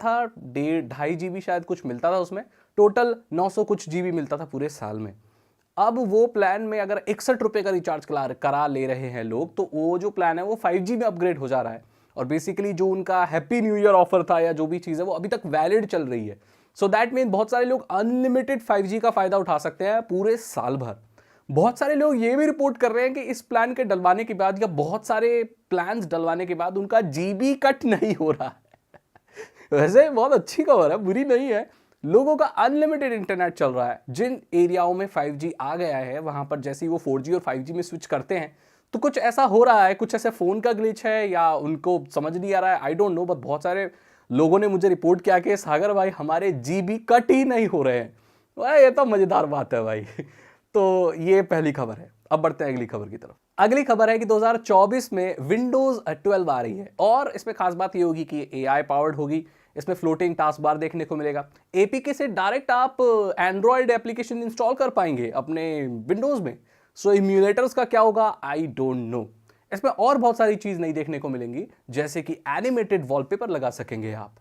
था 1.5 GB शायद कुछ मिलता था उसमें, टोटल 900 कुछ GB मिलता था पूरे साल में। अब वो प्लान में अगर 61 रुपए का रिचार्ज करा ले रहे हैं लोग, तो वो जो प्लान है वो 5G में अपग्रेड हो जा रहा है। और बेसिकली जो उनका हैप्पी न्यू ईयर ऑफर था या जो भी चीज़ है वो अभी तक वैलिड चल रही है। सो दैट मीन बहुत सारे लोग अनलिमिटेड 5G का फायदा उठा सकते हैं पूरे साल भर। बहुत सारे लोग ये भी रिपोर्ट कर रहे हैं कि इस प्लान के डलवाने के बाद या बहुत सारे प्लान्स डलवाने के बाद उनका GB कट नहीं हो रहा है। वैसे बहुत अच्छी खबर है, बुरी नहीं है। लोगों का अनलिमिटेड इंटरनेट चल रहा है। जिन एरियाओं में 5G आ गया है वहां पर जैसे ही वो 4G और 5G में स्विच करते हैं तो कुछ ऐसा हो रहा है, कुछ ऐसे फोन का ग्लिच है या उनको समझ नहीं आ रहा है, आई डोंट नो। बट बहुत सारे लोगों ने मुझे रिपोर्ट किया कि सागर भाई हमारे GB कट ही नहीं हो रहे हैं। भाई ये तो मजेदार बात है भाई। तो ये पहली खबर है। अब बढ़ते हैं अगली खबर की तरफ। अगली खबर है कि 2024 में विंडोज 12 आ रही है और इसमें खास बात ये होगी कि AI पावर्ड होगी। इसमें फ्लोटिंग टास्क बार देखने को मिलेगा। APK से डायरेक्ट आप एंड्रॉयड एप्लीकेशन इंस्टॉल कर पाएंगे अपने विंडोज में। सो इम्यूलेटर्स का क्या होगा आई डोंट नो। इसमें और बहुत सारी चीज नहीं देखने को मिलेंगी, जैसे कि एनिमेटेड वॉलपेपर लगा सकेंगे आप,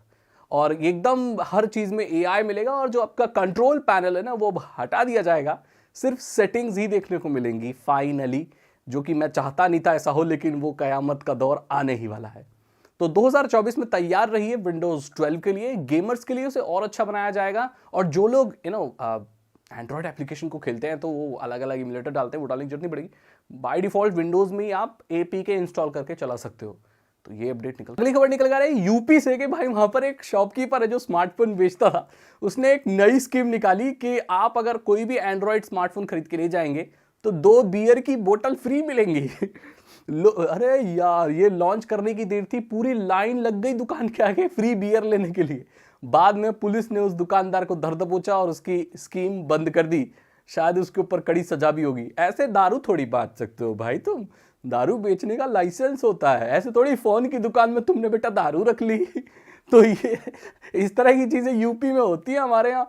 और एकदम हर चीज में AI मिलेगा। और जो आपका कंट्रोल पैनल है ना वो हटा दिया जाएगा, सिर्फ सेटिंग्स ही देखने को मिलेंगी फाइनली, जो कि मैं चाहता नहीं था ऐसा हो, लेकिन वो कयामत का दौर आने ही वाला है। तो 2024 में तैयार रहिए विंडोज 12 के लिए। गेमर्स के लिए उसे और अच्छा बनाया जाएगा, और जो लोग एंड्रॉयड एप्लीकेशन को खेलते हैं तो वो अलग अलग इमुलेटर डालते हैं, वो डालने की जरूरत नहीं पड़ेगी। बाय डिफॉल्ट विंडोज में ही आप APK इंस्टॉल करके चला सकते हो। तो ये अपडेट अगली खबर निकल कर रही है यूपी से कि भाई वहां पर एक शॉपकीपर है जो स्मार्टफोन बेचता था। उसने एक नई स्कीम निकाली कि आप अगर कोई भी एंड्रॉयड स्मार्टफोन खरीद के ले जाएंगे तो 2 बियर की बोतल फ्री मिलेंगी। अरे यार, ये लॉन्च करने की देर थी, पूरी लाइन लग गई दुकान के आगे फ्री बियर लेने के लिए। बाद में पुलिस ने उस दुकानदार को धर दबोचा और उसकी स्कीम बंद कर दी। शायद उसके ऊपर कड़ी सजा भी होगी। ऐसे दारू थोड़ी बांट सकते हो भाई तुम। दारू बेचने का लाइसेंस होता है, ऐसे थोड़ी फोन की दुकान में तुमने बेटा दारू रख ली। तो ये इस तरह की चीजें यूपी में होती है हमारे यहाँ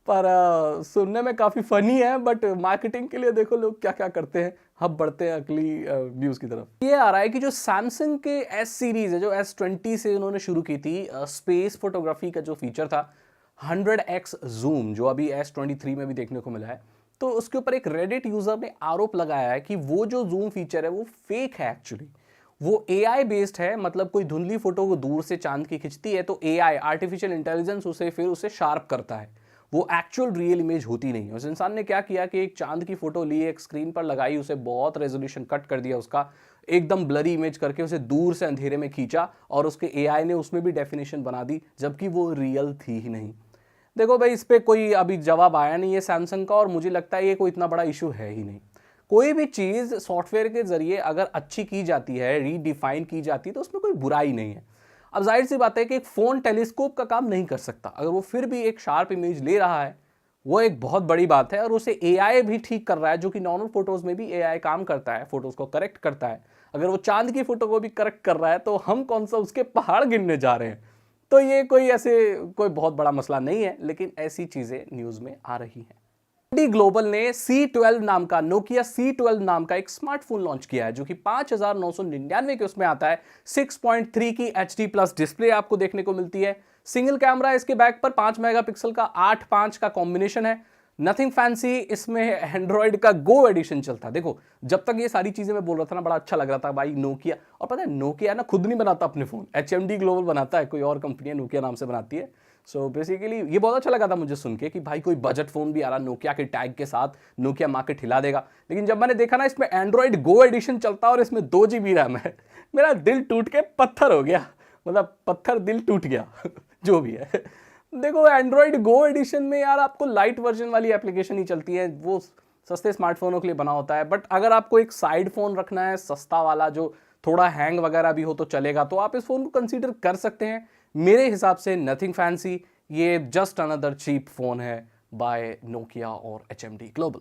पर। सुनने में काफी फनी है, बट मार्केटिंग के लिए देखो लोग क्या क्या करते हैं। अब बढ़ते हैं अगली न्यूज की तरफ। ये आ रहा है कि जो सैमसंग के S सीरीज है, जो S20 से उन्होंने शुरू की थी स्पेस फोटोग्राफी का जो फीचर था 100x जूम, जो अभी S23 में भी देखने को मिला है। तो उसके ऊपर एक रेडिट यूजर ने आरोप लगाया है कि वो जो जूम फीचर है वो फेक है। एक्चुअली वो AI बेस्ड है। मतलब कोई धुंधली फोटो को दूर से चांद की खिंचती है तो AI आर्टिफिशियल इंटेलिजेंस उसे फिर उसे शार्प करता है। वो एक्चुअल रियल इमेज होती नहीं है। उस इंसान ने क्या किया कि एक चांद की फोटो ली, एक स्क्रीन पर लगाई, उसे बहुत रेजोल्यूशन कट कर दिया, उसका एकदम ब्लरी इमेज करके उसे दूर से अंधेरे में खींचा, और उसके AI ने उसमें भी डेफिनेशन बना दी, जबकि वो रियल थी ही नहीं। देखो भाई, इस पे कोई अभी जवाब आया नहीं है सैमसंग का, और मुझे लगता है ये कोई इतना बड़ा इशू है ही नहीं। कोई भी चीज सॉफ्टवेयर के जरिए अगर अच्छी की जाती है, रीडिफाइन की जाती है, तो उसमें कोई बुराई नहीं है। अब जाहिर सी बात है कि एक फोन टेलीस्कोप का काम नहीं कर सकता, अगर वो फिर भी एक शार्प इमेज ले रहा है वो एक बहुत बड़ी बात है। और उसे AI भी ठीक कर रहा है, जो कि नॉर्मल फोटोज में भी AI काम करता है, फोटोज को करेक्ट करता है। अगर वो चांद की फोटो को भी करेक्ट कर रहा है तो हम कौन सा उसके पहाड़ गिनने जा रहे हैं। तो ये कोई बहुत बड़ा मसला नहीं है, लेकिन ऐसी चीजें न्यूज में आ रही हैं। AMD ग्लोबल ने C12 नाम का, नोकिया C12 नाम का एक स्मार्टफोन लॉन्च किया है, जो कि 5999 के उसमें आता है। 6.3 की HD+ डिस्प्ले आपको देखने को मिलती है। सिंगल कैमरा इसके बैक पर 5 मेगापिक्सल का 8:5 का कॉम्बिनेशन है। नथिंग फैंसी, इसमें एंड्रॉइड का गो एडिशन चलता है। देखो, जब तक ये सारी चीजें मैं बोल रहा था ना, बड़ा अच्छा लग रहा था भाई नोकिया। और पता है नोकिया ना खुद नहीं बनाता अपने फोन, HMD ग्लोबल बनाता है, कोई और कंपनी है नोकिया नाम से बनाती है। सो बेसिकली ये बहुत अच्छा लगा था मुझे सुन के कि भाई कोई बजट फोन भी आ रहा नोकिया के टैग के साथ, नोकिया मार्केट हिला देगा। लेकिन जब मैंने देखा ना इसमें एंड्रॉइड गो एडिशन चलता है और इसमें 2 GB रैम है, मेरा दिल टूट के पत्थर हो गया। मतलब पत्थर दिल टूट गया। जो भी है, देखो एंड्रॉइड गो एडिशन में यार आपको लाइट वर्जन वाली एप्लीकेशन ही चलती है, वो सस्ते स्मार्टफोनों के लिए बना होता है। बट अगर आपको एक साइड फोन रखना है सस्ता वाला, जो थोड़ा हैंग वगैरह भी हो तो चलेगा, तो आप इस फोन को कंसीडर कर सकते हैं। मेरे हिसाब से नथिंग फैंसी, ये जस्ट अनदर चीप फोन है बाय नोकिया और HMD ग्लोबल।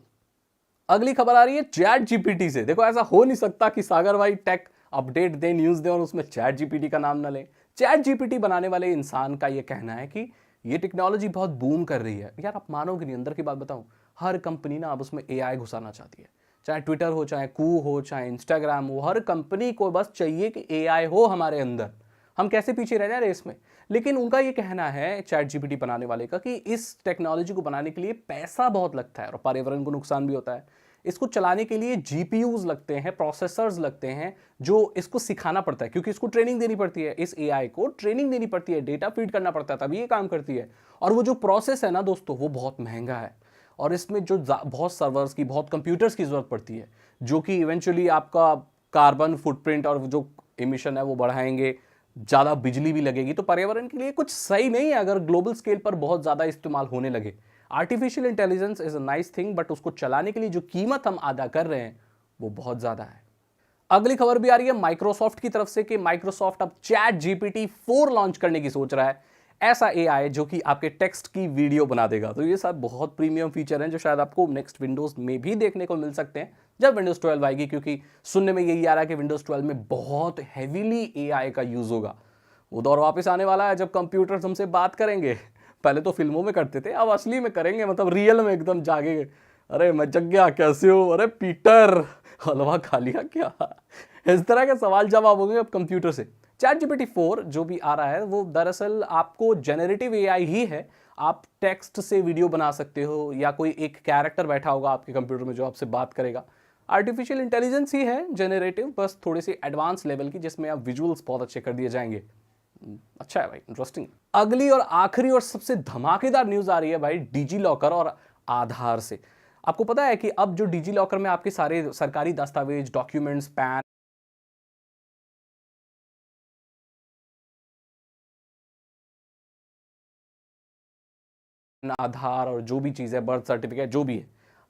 अगली खबर आ रही है ChatGPT से। देखो, ऐसा हो नहीं सकता कि सागर भाई टेक अपडेट दे, न्यूज दे और उसमें ChatGPT का नाम ना ले। ChatGPT बनाने वाले इंसान का यह कहना है कि ये टेक्नोलॉजी बहुत बूम कर रही है। यार आप मानोगे नहीं, अंदर की बात बताऊं, हर कंपनी ना अब उसमें AI घुसाना चाहती है। चाहे ट्विटर हो, चाहे कू हो, चाहे इंस्टाग्राम हो, हर कंपनी को बस चाहिए कि AI हो हमारे अंदर। हम कैसे पीछे रह जाए रेस में। लेकिन उनका ये कहना है चैट जीपीटी बनाने वाले का कि इस टेक्नोलॉजी को बनाने के लिए पैसा बहुत लगता है और पर्यावरण को नुकसान भी होता है। इसको चलाने के लिए जीपीयूज लगते हैं, प्रोसेसर्स लगते हैं, जो इसको सिखाना पड़ता है क्योंकि इसको ट्रेनिंग देनी पड़ती है, इस एआई को ट्रेनिंग देनी पड़ती है, डेटा फीड करना पड़ता है तभी ये काम करती है। और वो जो प्रोसेस है ना दोस्तों, वो बहुत महंगा है और इसमें जो बहुत सर्वर्स की, बहुत कंप्यूटर्स की जरूरत पड़ती है, जो कि इवेंचुअली आपका कार्बन फुटप्रिंट और जो इमिशन है वो बढ़ाएंगे, ज़्यादा बिजली भी लगेगी, तो पर्यावरण के लिए कुछ सही नहीं है अगर ग्लोबल स्केल पर बहुत ज़्यादा इस्तेमाल होने लगे। Artificial intelligence is a nice thing, but उसको चलाने के लिए जो कीमत हम अदा कर रहे हैं वो बहुत ज़्यादा है। अगली खबर भी आ रही है माइक्रोसॉफ्ट की तरफ से कि माइक्रोसॉफ्ट अब चैट जीपीटी 4 लॉन्च करने की सोच रहा है। ऐसा एआई जो कि आपके टेक्स्ट की वीडियो बना देगा। तो ये सब बहुत प्रीमियम फीचर हैं जो शायद आपको नेक्स्ट विंडोज में भी देखने को मिल सकते हैं जब विंडोज 12 आएगी, क्योंकि सुनने में यही आ रहा है कि विंडोज 12 में बहुत हैवीली एआई का यूज होगा। वो दौर वापस आने वाला है जब कंप्यूटर्स हमसे बात करेंगे। पहले तो फिल्मों में करते थे, अब असली में करेंगे, मतलब रियल में एकदम जागेंगे। अरे मैं जग गया, कैसे हो? अरे पीटर, हलवा खा लिया क्या? इस तरह के सवाल जवाब होंगे अब कंप्यूटर से। चैट जीपीटी 4 जो भी आ रहा है वो दरअसल आपको जेनरेटिव एआई ही है। आप टेक्स्ट से वीडियो बना सकते हो या कोई एक कैरेक्टर बैठा होगा आपके कंप्यूटर में जो आपसे बात करेगा। आर्टिफिशियल इंटेलिजेंस ही है जेनरेटिव, बस थोड़ी सी एडवांस लेवल की, जिसमें आप विजुअल्स बहुत अच्छे कर दिए जाएंगे। अच्छा है भाई, इंटरेस्टिंग। अगली और आखिरी और सबसे धमाकेदार न्यूज आ रही है भाई डिजी लॉकर और आधार से। आपको पता है कि अब जो डिजी लॉकर में आपके सारे सरकारी दस्तावेज, डॉक्यूमेंट्स, पैन, आधार और जो भी चीज़ है, बर्थ सर्टिफिकेट जो भी है,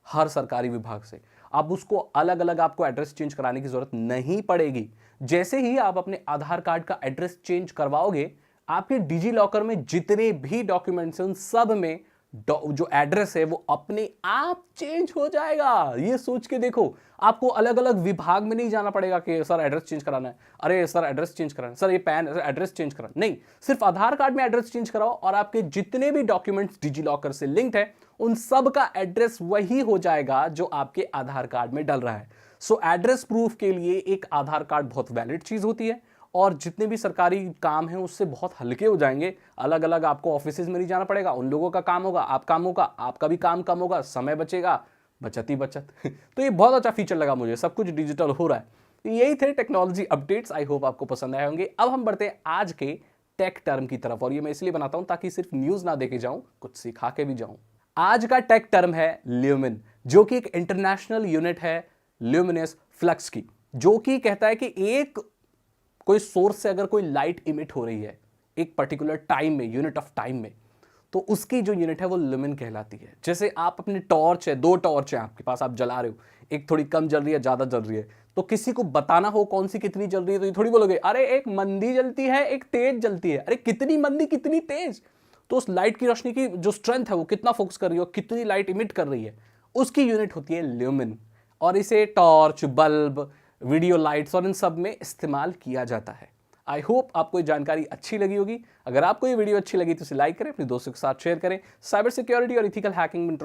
हर सरकारी विभाग से अब उसको अलग अलग आपको एड्रेस चेंज कराने की जरूरत नहीं पड़ेगी। जैसे ही आप अपने आधार कार्ड का एड्रेस चेंज करवाओगे, आपके डिजी लॉकर में जितने भी डॉक्यूमेंट्स हैं उन सब में जो एड्रेस है वो अपने आप चेंज हो जाएगा। ये सोच के देखो, आपको अलग अलग विभाग में नहीं जाना पड़ेगा कि सर एड्रेस चेंज कराना है, अरे सर एड्रेस चेंज कराना है, सर ये पैन एड्रेस चेंज कराना नहीं, सिर्फ आधार कार्ड में एड्रेस चेंज कराओ और आपके जितने भी डॉक्यूमेंट्स डिजी लॉकर से लिंक्ड है उन सब का एड्रेस वही हो जाएगा जो आपके आधार कार्ड में डल रहा है। सो एड्रेस प्रूफ के लिए एक आधार कार्ड बहुत वैलिड चीज होती है और जितने भी सरकारी काम हैं उससे बहुत हल्के हो जाएंगे। अलग अलग आपको ऑफिसेज में नहीं जाना पड़ेगा, उन लोगों का काम होगा, आप काम होगा, आपका भी काम कम होगा, समय बचेगा, बचत ही बचत। तो ये बहुत अच्छा फीचर लगा मुझे, सब कुछ डिजिटल हो रहा है। तो यही थे टेक्नोलॉजी अपडेट्स, आई होप आपको पसंद आए होंगे। अब हम बढ़ते हैं आज के टेक टर्म की तरफ, और ये मैं इसलिए बनाता हूं ताकि सिर्फ न्यूज ना देके जाऊं, कुछ सिखा के भी जाऊं। आज का टेक टर्म है ल्यूमिन, जो कि एक इंटरनेशनल यूनिट है ल्यूमिनस फ्लक्स की, जो कि कहता है कि एक कोई सोर्स से अगर कोई लाइट इमिट हो रही है एक पर्टिकुलर टाइम में, यूनिट ऑफ टाइम में, तो उसकी जो यूनिट है वो ल्यूमिन कहलाती है। जैसे आप अपने टॉर्च है, 2 टॉर्च है आपके पास, आप जला रहे हो, एक थोड़ी कम जल रही है, ज्यादा जल रही है, तो किसी को बताना हो कौन सी कितनी जल रही है तो ये थोड़ी बोलोगे अरे एक मंदी जलती है, एक तेज जलती है, अरे कितनी मंदी कितनी तेज। तो उस लाइट की रोशनी की जो स्ट्रेंथ है वो कितना फोकस कर रही है, कितनी लाइट इमिट कर रही है, उसकी यूनिट होती है ल्यूमिन। और इसे टॉर्च, बल्ब, वीडियो लाइट्स और इन सब में इस्तेमाल किया जाता है। आई होप आपको ये जानकारी अच्छी लगी होगी। अगर आपको ये वीडियो अच्छी लगी तो इसे लाइक करें, अपने दोस्तों के साथ शेयर करें। साइबर सिक्योरिटी और इथिकल हैकिंग में